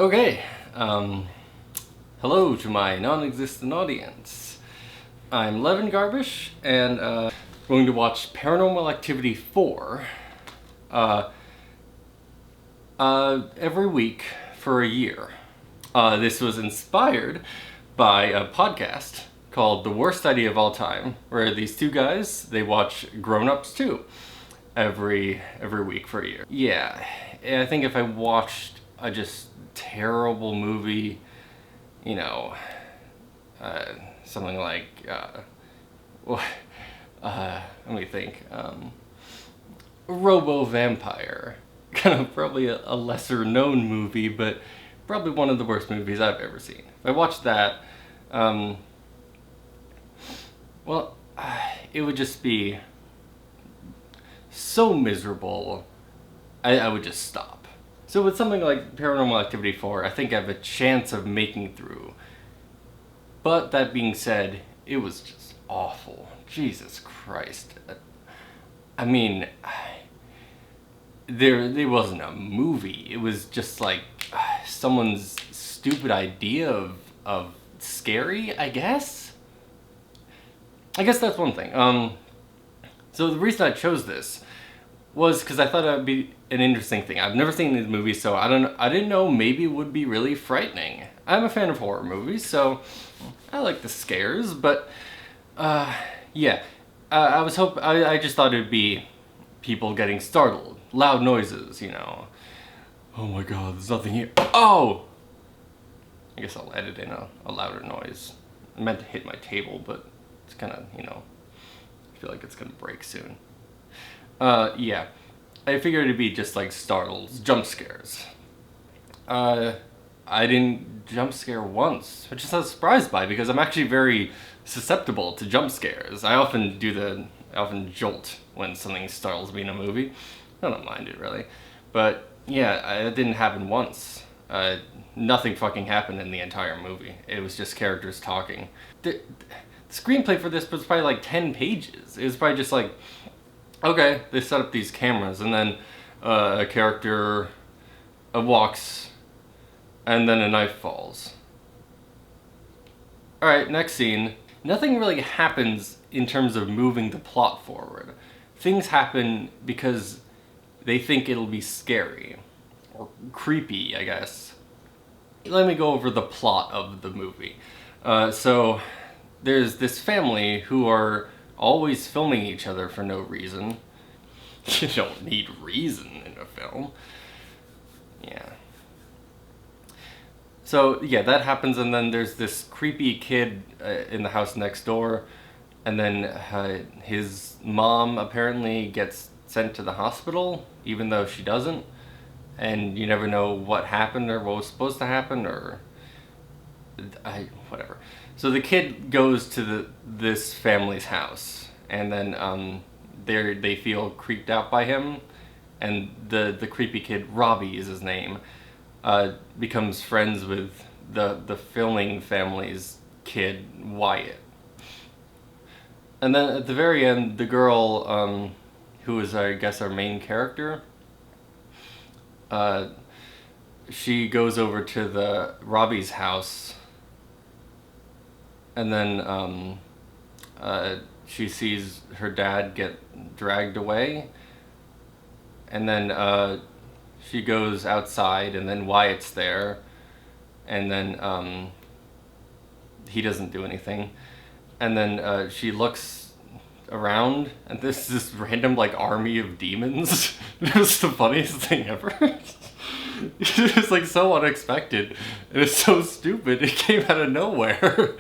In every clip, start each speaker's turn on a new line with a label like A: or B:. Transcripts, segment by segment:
A: Okay, hello to my non-existent audience. I'm Levin Garbish, and going to watch Paranormal Activity 4 every week for a year. This was inspired by a podcast called The Worst Idea of All Time, where these two guys, they watch Grown Ups 2 every week for a year. Yeah, I think if I watched a just terrible movie, you know, something like, let me think, Robo-Vampire, kind of probably a lesser known movie, but probably one of the worst movies I've ever seen. If I watched that, it would just be so miserable, I would just stop. So with something like Paranormal Activity 4, I think I have a chance of making through. But that being said, it was just awful. Jesus Christ. I mean, there wasn't a movie. It was just like someone's stupid idea of scary, I guess? I guess that's one thing. So the reason I chose this was because I thought it would be an interesting thing. I've never seen these movies, so I didn't know maybe it would be really frightening. I'm a fan of horror movies, so I like the scares, but yeah. I just thought it'd be people getting startled. Loud noises, you know. Oh my god, there's nothing here. Oh! I guess I'll edit in a louder noise. I meant to hit my table, but it's kind of, you know, I feel like it's gonna break soon. Yeah. I figured it'd be just like startles, jump scares. I didn't jump scare once, which I was surprised by because I'm actually very susceptible to jump scares. I often jolt when something startles me in a movie. I don't mind it really. But yeah, it didn't happen once. Nothing fucking happened in the entire movie. It was just characters talking. The screenplay for this was probably like 10 pages. It was probably just like, okay, they set up these cameras, and then a character walks, and then a knife falls. Alright, next scene. Nothing really happens in terms of moving the plot forward. Things happen because they think it'll be scary. Or creepy, I guess. Let me go over the plot of the movie. So, there's this family who are always filming each other for no reason. You don't need reason in a film. Yeah. So, yeah, that happens, and then there's this creepy kid in the house next door, and then his mom apparently gets sent to the hospital, even though she doesn't, and you never know what happened or what was supposed to happen, or whatever. So the kid goes to this family's house, and then they feel creeped out by him, and the creepy kid, Robbie is his name, becomes friends with the filming family's kid, Wyatt. And then at the very end, the girl, who is, I guess, our main character, she goes over to the Robbie's house, and then she sees her dad get dragged away, and then she goes outside, and then Wyatt's there, and then he doesn't do anything, and then she looks around, and this random like army of demons. It was the funniest thing ever. It was like so unexpected, and it's so stupid. It came out of nowhere.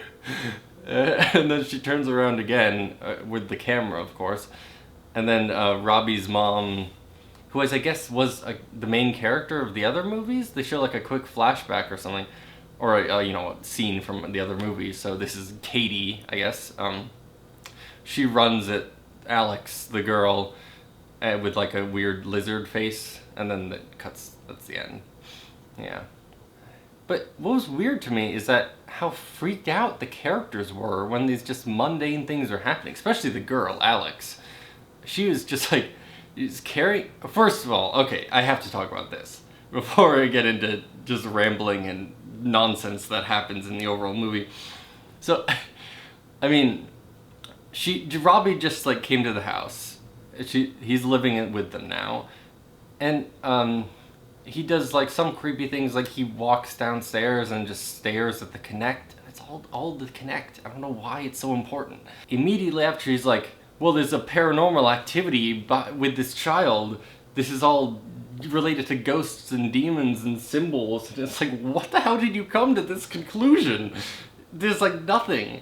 A: And then she turns around again with the camera, of course, and then Robbie's mom, who I guess was the main character of the other movies. They show like a quick flashback or something, or a scene from the other movies. So this is Katie, I guess. She runs at Alex, the girl, with like a weird lizard face, and then it cuts. That's the end. Yeah. But what was weird to me is that how freaked out the characters were when these just mundane things are happening, especially the girl, Alex. She was just like, carrying... First of all, okay, I have to talk about this. before I get into just rambling and nonsense that happens in the overall movie. So, I mean, Robbie just like came to the house. He's living with them now, and he does like some creepy things. Like he walks downstairs and just stares at the Connect. It's all the Connect. I don't know why it's so important. Immediately after, he's like, "Well, there's a paranormal activity with this child. This is all related to ghosts and demons and symbols." And it's like, what the hell did you come to this conclusion? There's like nothing.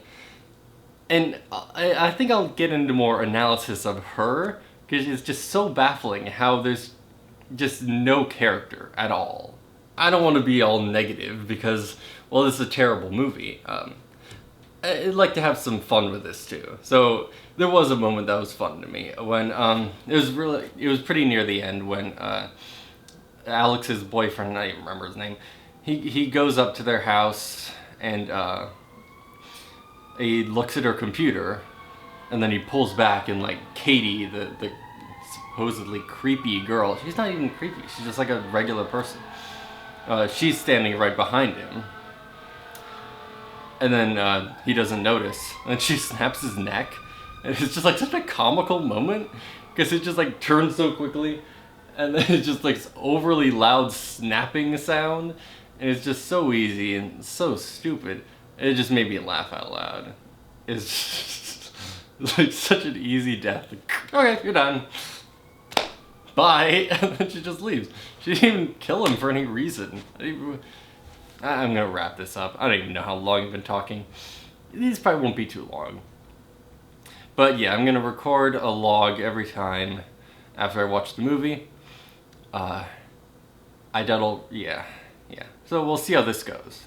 A: And I think I'll get into more analysis of her, because it's just so baffling how there's just no character at all. I don't want to be all negative because, well, this is a terrible movie. I'd like to have some fun with this too. So there was a moment that was fun to me when it was pretty near the end when Alex's boyfriend, I don't even remember his name, he goes up to their house and he looks at her computer, and then he pulls back, and like Katie, the supposedly creepy girl, she's not even creepy, she's just like a regular person. She's standing right behind him. And then he doesn't notice, and she snaps his neck. And it's just like such a comical moment, because it just like turns so quickly, and then it's just like this overly loud snapping sound, and it's just so easy and so stupid. It just made me laugh out loud. It's just like such an easy death. Like, okay, you're done. Bye. And then she just leaves. She didn't even kill him for any reason. I'm gonna wrap this up. I don't even know how long I've been talking. These probably won't be too long. But yeah, I'm gonna record a log every time after I watch the movie. Yeah. So we'll see how this goes.